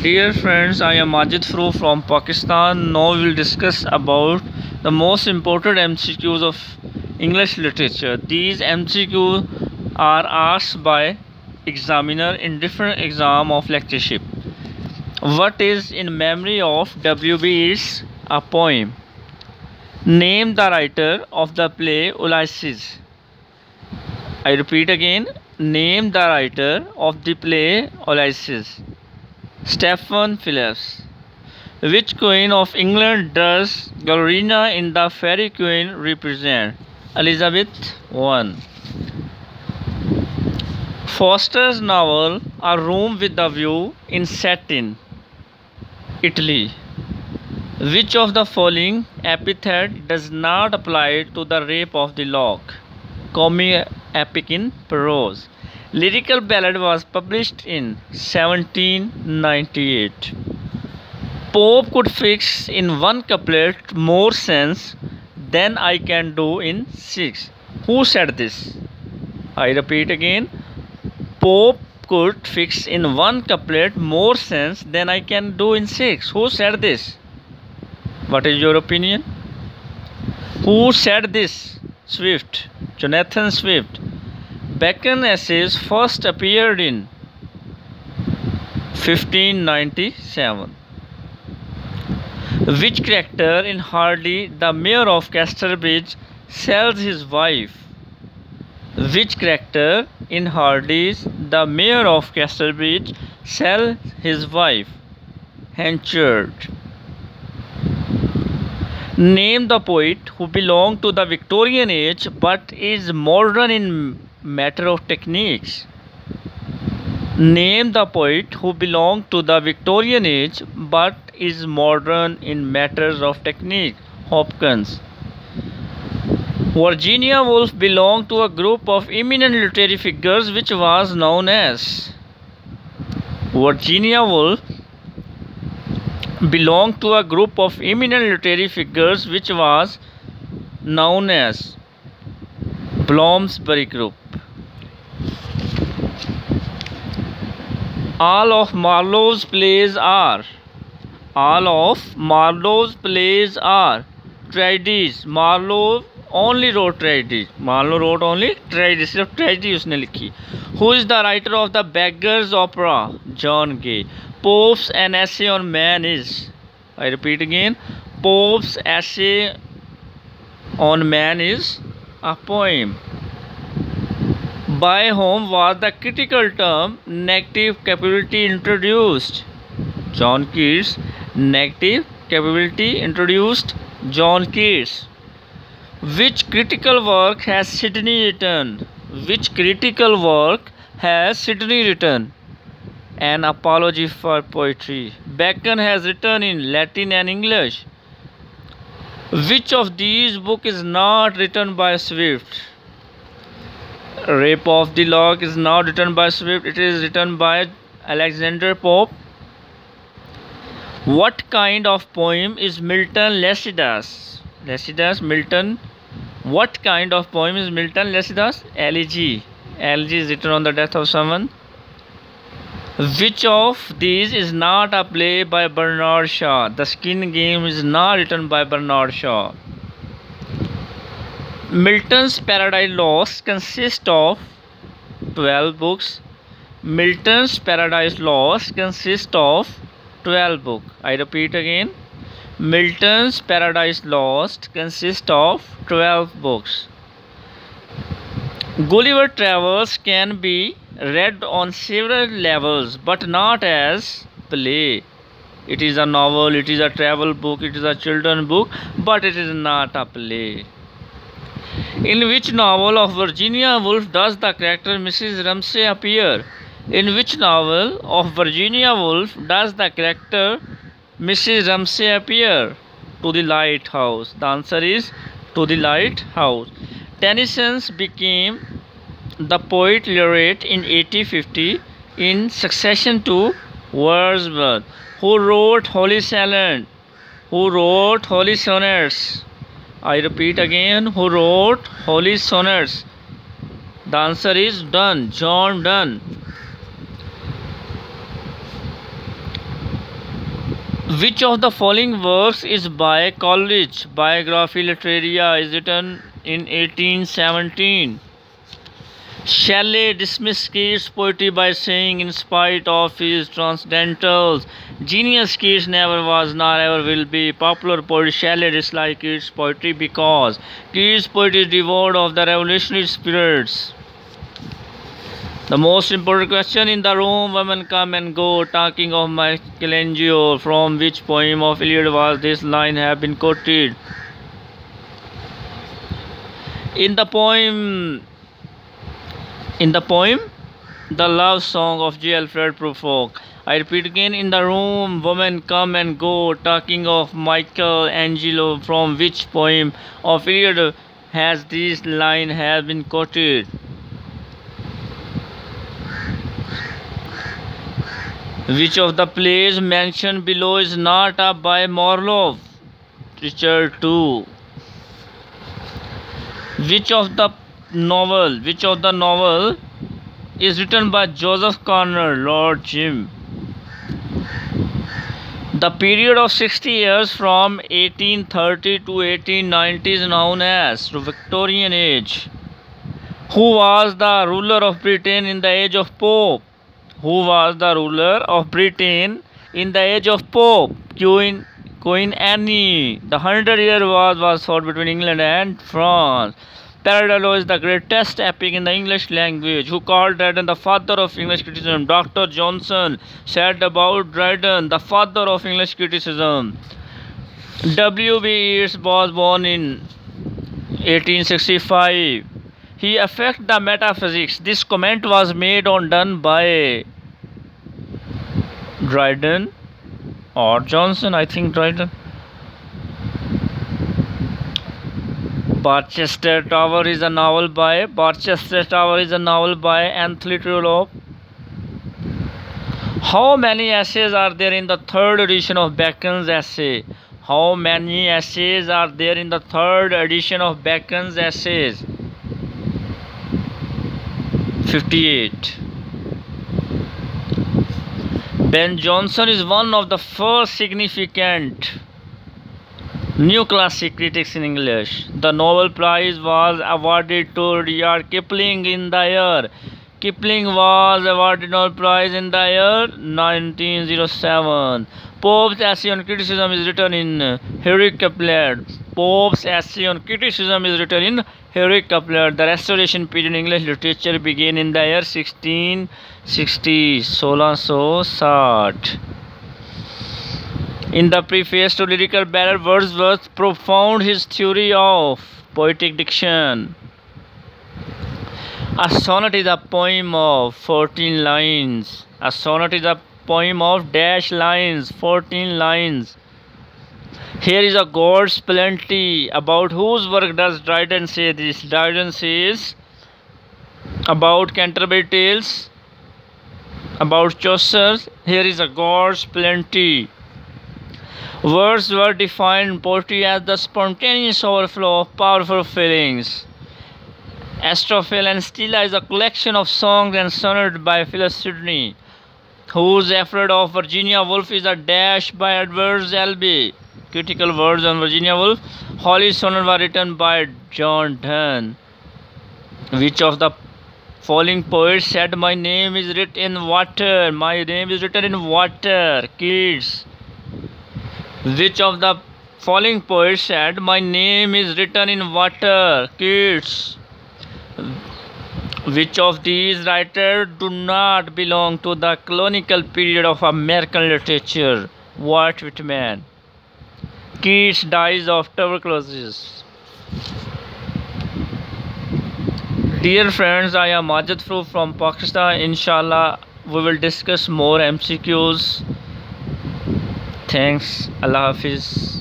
Dear friends, I am Majid from Pakistan. Now we will discuss about the most important MCQs of English literature. These MCQs are asked by examiner in different exam of lectureship. What is in memory of WB is a poem. Name the writer of the play Ulysses. I repeat again. Name the writer of the play Ulysses. Stephen Phillips. Which Queen of England does Gallerina in the Fairy Queen represent? Elizabeth I. Foster's novel A Room with a View is set in Italy. Which of the following epithet does not apply to the rape of the lock? Comic epic in prose. Lyrical ballad was published in 1798. Pope could fix in one couplet more sense than I can do in 6. Who said this? I repeat again. Pope could fix in one couplet more sense than I can do in 6. Who said this? What is your opinion? Who said this? Swift. Jonathan Swift. Bacon essays first appeared in 1597. Which character in Hardy, the mayor of Casterbridge, sells his wife? Which character in Hardy's The Mayor of Casterbridge sells his wife? Henchard. Name the poet who belonged to the Victorian age but is modern in matter of techniques. Name the poet who belonged to the Victorian age but is modern in matters of technique. Hopkins. Virginia Woolf belonged to a group of eminent literary figures which was known as. Virginia Woolf belonged to a group of eminent literary figures which was known as Bloomsbury Group. All of Marlowe's plays are tragedies. Marlowe only wrote tragedies. Marlowe wrote only tragedies. सिर्फ tragedy उसने लिखी. Who is the writer of the Beggar's Opera? John Gay. Pope's An Essay on Man is. I repeat again. Pope's Essay on Man is a poem. By whom was the critical term negative capability introduced? John Keats. Negative capability introduced John Keats. Which critical work has Sidney written? Which critical work has Sidney written? An Apology for Poetry. Bacon has written in Latin and English. Which of these books is not written by Swift? Rape of the Lock is not written by Swift. It is written by Alexander Pope. What kind of poem is Milton Lycidas? Milton. What kind of poem is Milton Lycidas? Elegy. Elegy is written on the death of someone. Which of these is not a play by Bernard Shaw? The Skin Game is not written by Bernard Shaw. Milton's Paradise Lost consists of 12 books. Milton's Paradise Lost consists of 12 books. I repeat again. Milton's Paradise Lost consists of 12 books. Gulliver Travels can be read on several levels but not as play. It is a novel, it is a travel book, it is a children's book, but it is not a play. In which novel of Virginia Woolf does the character Mrs. Ramsay appear? In which novel of Virginia Woolf does the character Mrs. Ramsay appear? To the Lighthouse. The answer is To the Lighthouse. Tennyson became the poet laureate in 1850 in succession to Wordsworth. Who wrote Holy Salad? Who wrote Holy Sonnets? I repeat again. Who wrote Holy Sonnets? The answer is Donne. John Donne. Which of the following works is by Coleridge? Biography Literaria is written in 1817. Shelley dismissed Keats' poetry by saying, in spite of his transcendentals, genius Keats never was nor ever will be. Popular poet Shelley disliked Keats' poetry because Keats' poetry is devoid of the revolutionary spirits. The most important question: in the room women come and go, talking of Michelangelo. From which poem of Iliad was this line have been quoted? In the poem, The Love Song of J. Alfred Prufrock. I repeat again: in the room women come and go, talking of Michelangelo. From which poem of Iliad has this line have been quoted? Which of the plays mentioned below is not a by Marlowe? Richard II. Which of the novel is written by Joseph Conner, Lord Jim? The period of 60 years from 1830 to 1890 is known as the Victorian Age. Who was the ruler of Britain in the age of Pope? Who was the ruler of Britain in the age of Pope? Queen Anne. The 100-Year War was fought between England and France. Parallel is the greatest epic in the English language. Who called Dryden the father of English criticism? Dr. Johnson said about Dryden, the father of English criticism. W.B. Yeats was born in 1865. He affected the metaphysics. This comment was done by Dryden or Johnson, I think Dryden. Barchester Tower is a novel by Anthony Trollope. How many essays are there in the third edition of Bacon's essay? How many essays are there in the third edition of Bacon's essays? 58. Ben Jonson is one of the first significant new classic critics in English. The Nobel Prize was awarded to Rudyard Kipling in the year. Kipling was awarded Nobel Prize in the year 1907. Pope's essay on criticism is written in heroic couplet. The Restoration period in English literature began in the year 1660. 1660. In the preface to Lyrical Ballad, Wordsworth propounded his theory of poetic diction. A sonnet is a poem of 14 lines. A sonnet is a poem of dash lines, 14 lines. Here is a God's plenty. About whose work does Dryden say this? Dryden says about Canterbury Tales, about Chaucer. Here is a God's plenty. Wordsworth defined poetry as the spontaneous overflow of powerful feelings. Astrophel and Stella is a collection of songs and sonnets by Phyllis Sidney. Whose Effort of Virginia Woolf is a dash by Edward Albee. Critical words on Virginia Woolf. Holly's sonnet were written by John Donne. Which of the following poets said, "My name is written in water"? My name is written in water. Keats. Which of the following poets said, "My name is written in water"? Keats. Which of these writers do not belong to the colonial period of American literature? Walt Whitman. Keats dies of tuberculosis. Dear friends, I am Majid from Pakistan. Inshallah, we will discuss more MCQs. Thanks. Allah Hafiz.